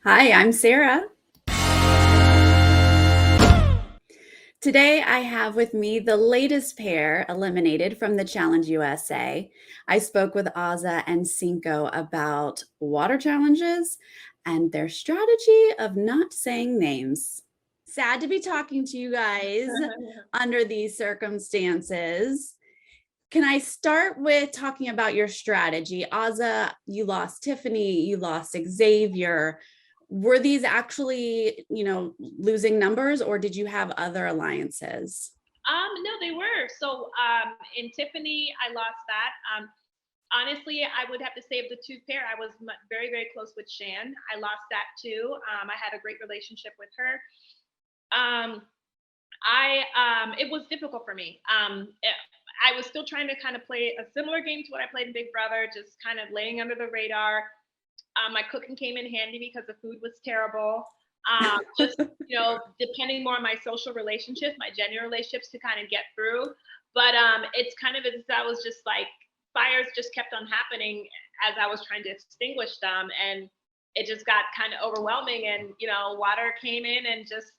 Hi, I'm Sarah. Today I have with me the latest pair eliminated from the Challenge USA. I spoke with Azah and Cinco about water challenges and their strategy of not saying names. Sad to be talking to you guys under these circumstances. Can I start with talking about your strategy? Azah, you lost Tiffany, you lost Xavier. Were these actually, losing numbers, or did you have other alliances? No, they were. In Tiffany, I lost that. Honestly, I would have to say of the two pair, I was very, very close with Shan. I lost that too. I had a great relationship with her. Um, it was difficult for me. I was still trying to kind of play a similar game to what I played in Big Brother, just kind of laying under the radar. My cooking came in handy because the food was terrible. Just depending more on my social relationships, my genuine relationships to kind of get through. But it's kind of as I was just like fires just kept on happening as I was trying to extinguish them, and it just got kind of overwhelming. And water came in and just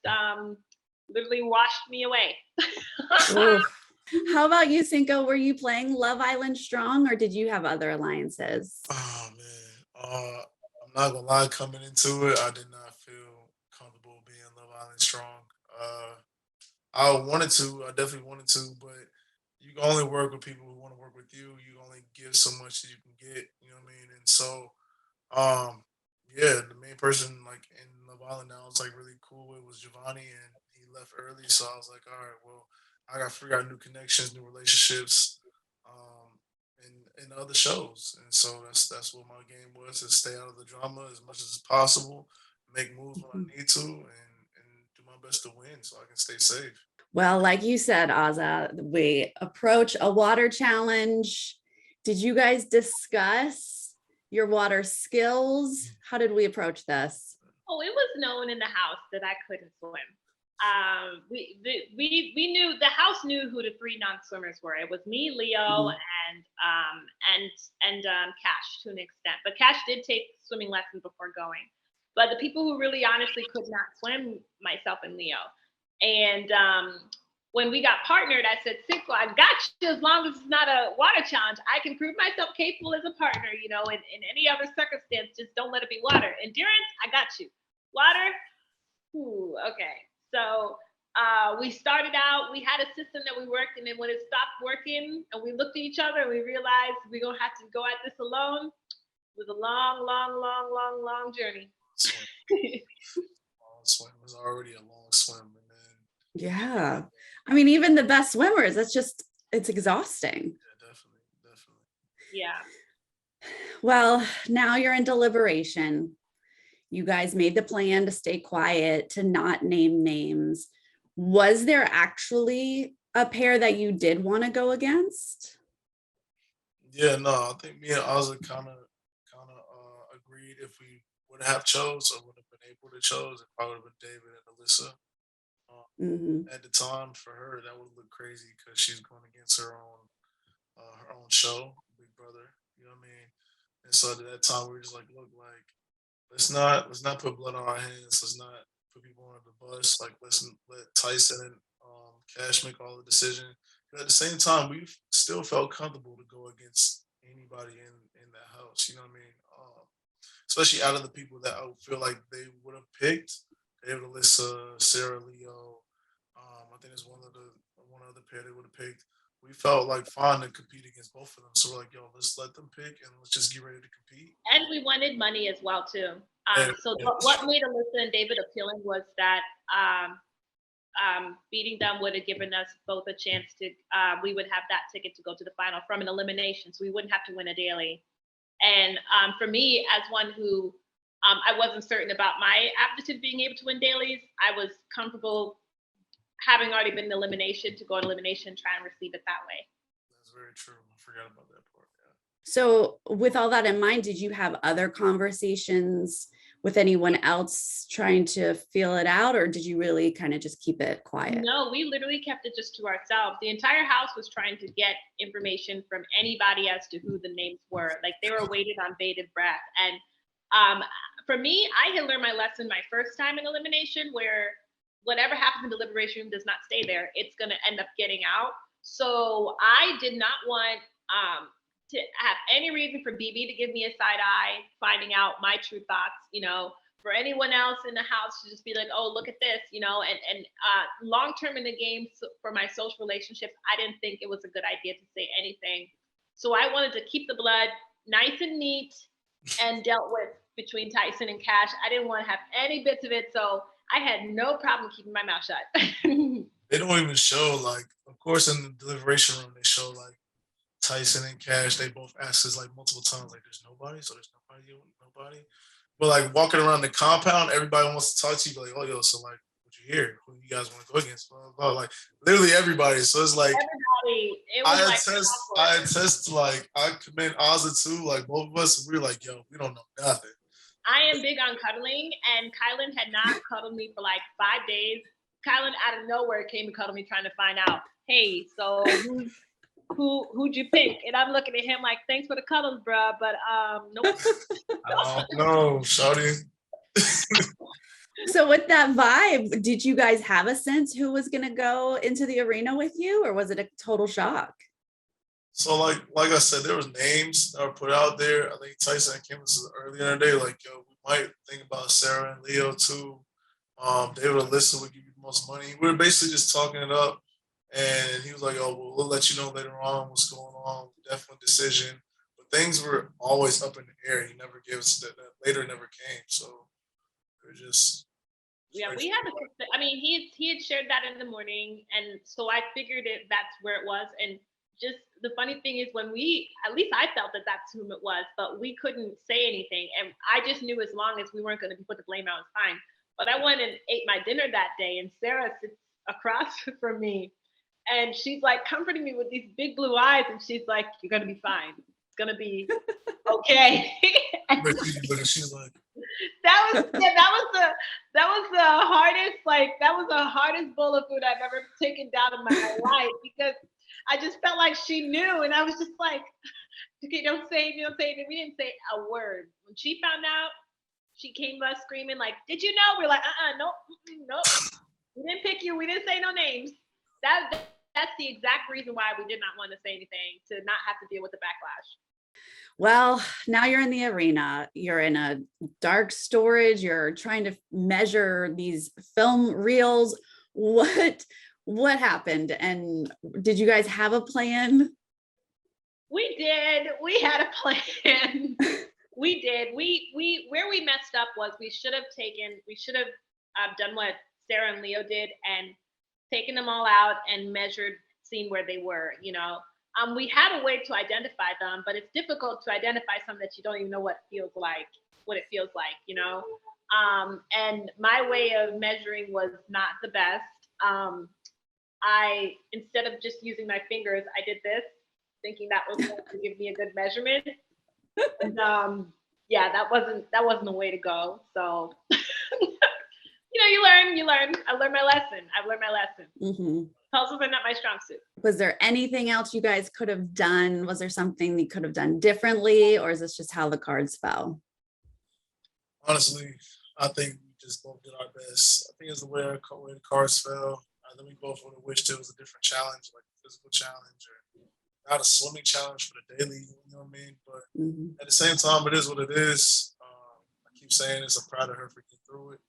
literally washed me away. Oof. How about you, Cinco? Were you playing Love Island strong, or did you have other alliances? Oh man, I'm not gonna lie. Coming into it, I did not feel comfortable being Love Island strong. Uh, I wanted to, I definitely wanted to, but you can only work with people who want to work with you. You only give so much that you can get. You know what I mean? And so, um, yeah, the main person like in Love Island now I was like really cool with was Giovanni, and he left early. So I was like, all right, well, I got to figure out new connections, new relationships, in other shows. And so that's what my game was: to stay out of the drama as much as possible, make moves when I need to, and do my best to win so I can stay safe. Well, like you said, Azah, we approach a water challenge. Did you guys discuss your water skills? How did we approach this? Oh, it was known in the house that I couldn't swim. We knew the house knew who the three non-swimmers were. It was me, Leo, Mhm. and Cash to an extent. But Cash did take swimming lessons before going. But the people who really honestly could not swim, myself and Leo. And when we got partnered, I said, Cinco, I got you as long as it's not a water challenge. I can prove myself capable as a partner, in any other circumstance. Just don't let it be water. Endurance, I got you. Water, ooh, okay. So we started out, we had a system that we worked, and then when it stopped working, and we looked at each other and we realized we're going to have to go at this alone, it was a long, long, long, long, long journey. Swim, long swim was already a long swim, and then Yeah. I mean, even the best swimmers, it's exhausting. yeah, definitely, definitely. Yeah. Well, now you're in deliberation. You guys made the plan to stay quiet, to not name names. Was there actually a pair that you did want to go against? Yeah, no, I think me and Ozzy kind of agreed if we would have chose or would have been able to chose, it probably would have been David and Alyssa. Um, Mhm. at the time, for her, that would look crazy because she's going against her own show, Big Brother. You know what I mean? And so at that time, we were just like, look, like let's not put blood on our hands. Let's not put people under the bus. Like let's let Tyson and Cash make all the decisions. But at the same time, we still felt comfortable to go against anybody in that house. You know what I mean? Especially out of the people that I would feel like they would have picked. David, Alyssa, Sarah, Leo. I think there's one other pair they would have picked. We felt like fine to compete against both of them. So we're like, yo, let's let them pick and let's just get ready to compete. And we wanted money as well too. And, So and what made Alyssa and David appealing was that beating them would have given us both a chance to. We would have that ticket to go to the final from an elimination, so we wouldn't have to win a daily. And for me, as one who I wasn't certain about my aptitude being able to win dailies, I was comfortable having already been in elimination to go in elimination, try and receive it that way. that's very true. I forgot about that part. Yeah. So, with all that in mind, did you have other conversations with anyone else trying to feel it out, or did you really kind of just keep it quiet? No, we literally kept it just to ourselves. The entire house was trying to get information from anybody as to who the names were. Like they were waiting on bated breath. And um, for me, I had learned my lesson my first time in elimination, where whatever happens in deliberation room does not stay there. It's going to end up getting out. So I did not want to have any reason for BB to give me a side eye, finding out my true thoughts, for anyone else in the house to just be like, oh, look at this, and long term in the game, for my social relationships, I didn't think it was a good idea to say anything. So I wanted to keep the blood nice and neat and dealt with between Tyson and Cash. I didn't want to have any bits of it, so I had no problem keeping my mouth shut. They don't even show, like, of course, in the deliberation room, they show, like, Tyson and Cash, they both ask us, like, multiple times, like, there's nobody, so there's nobody. But, like, walking around the compound, everybody wants to talk to you, like, oh, yo, so, like, what you hear? Who you guys want to go against? Blah, blah, blah. Like, literally everybody. So it's like, everybody. It was I attest, like, I commend Azah too, like, both of us, we were like, yo, we don't know nothing. I am big on cuddling, and Kylan had not cuddled me for like 5 days. Kylan out of nowhere came and cuddled me, trying to find out, hey, so who'd you pick? And I'm looking at him like, thanks for the cuddles, bruh, but nope. No, shawty. So with that vibe, did you guys have a sense who was going to go into the arena with you, or was it a total shock? So like I said, there was names that were put out there. I think Tyson and Kim was earlier in the day, like, yo, we might think about Sarah and Leo too. David or Alyssa would give you the most money. We were basically just talking it up, and he was like, oh, well, we'll let you know later on what's going on. Definite decision. But things were always up in the air. He never gave us that later never came. So we were just we had he had shared that in the morning, and so I figured that's where it was. And just the funny thing is, when at least I felt that that's whom it was, but we couldn't say anything. And I just knew as long as we weren't going to put the blame out, it's fine. But I went and ate my dinner that day, and Sarah sits across from me, and she's like comforting me with these big blue eyes, and she's like, you're going to be fine. It's going to be okay. She's like, that was the hardest bowl of food I've ever taken down in my life, because I just felt like she knew, and I was just like, okay, don't say anything. We didn't say a word. When she found out, she came to us screaming like, did you know? We're like, nope. We didn't pick you. We didn't say no names. That's the exact reason why we did not want to say anything, to not have to deal with the backlash. Well, now you're in the arena. You're in a dark storage. You're trying to measure these film reels. What happened? And did you guys have a plan? We did. We had a plan. We did. Where we messed up was we should have done what Sarah and Leo did and taken them all out and measured, seen where they were, we had a way to identify them, but it's difficult to identify something that you don't even know what it feels like, and my way of measuring was not the best. I, instead of just using my fingers, I did this, thinking that was going to give me a good measurement. And that wasn't the way to go. So, you learn. I've learned my lesson. Mm-hmm. Puzzles are not my strong suit. Was there anything else you guys could have done? Was there something you could have done differently, or is this just how the cards fell? Honestly, I think we just both did our best. I think it's the way the cards fell. I think we both would have wished it was a different challenge, like a physical challenge, or not a swimming challenge for the daily, you know what I mean? But at the same time, it is what it is. I keep saying this, I'm proud of her for getting through it.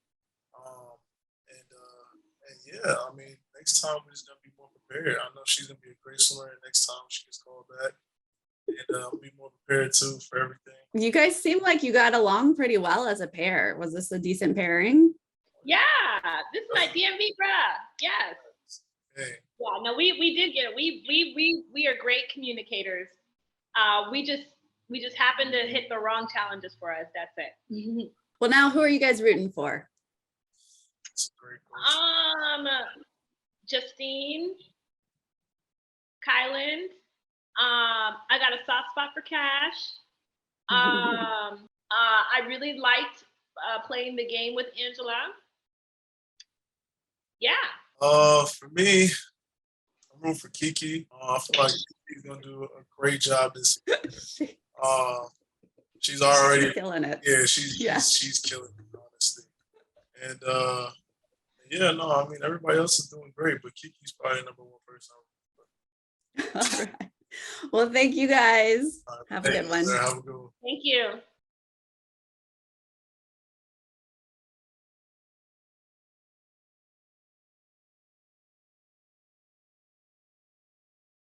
And yeah, I mean, next time we're just going to be more prepared. I know she's going to be a great swimmer next time she gets called back. And I'll be more prepared too for everything. You guys seem like you got along pretty well as a pair. Was this a decent pairing? Yeah, this is my DMV, bruh. Yes. Hey. Yeah, no, we did get it. We are great communicators. We just happened to hit the wrong challenges for us. That's it. Well, now who are you guys rooting for? That's a great question. Justine, Kylan. I got a soft spot for Cash. I really liked playing the game with Angela. Yeah. For me, I'm rooting for Kiki. I feel like Kiki's gonna do a great job this year. she's already killing it. yeah, Yeah. she's killing it, honestly. And yeah, no, I mean everybody else is doing great, but Kiki's probably number one person. All right. Well, thank you guys. All right, Have a good thanks, one. Have a good one. Thank you.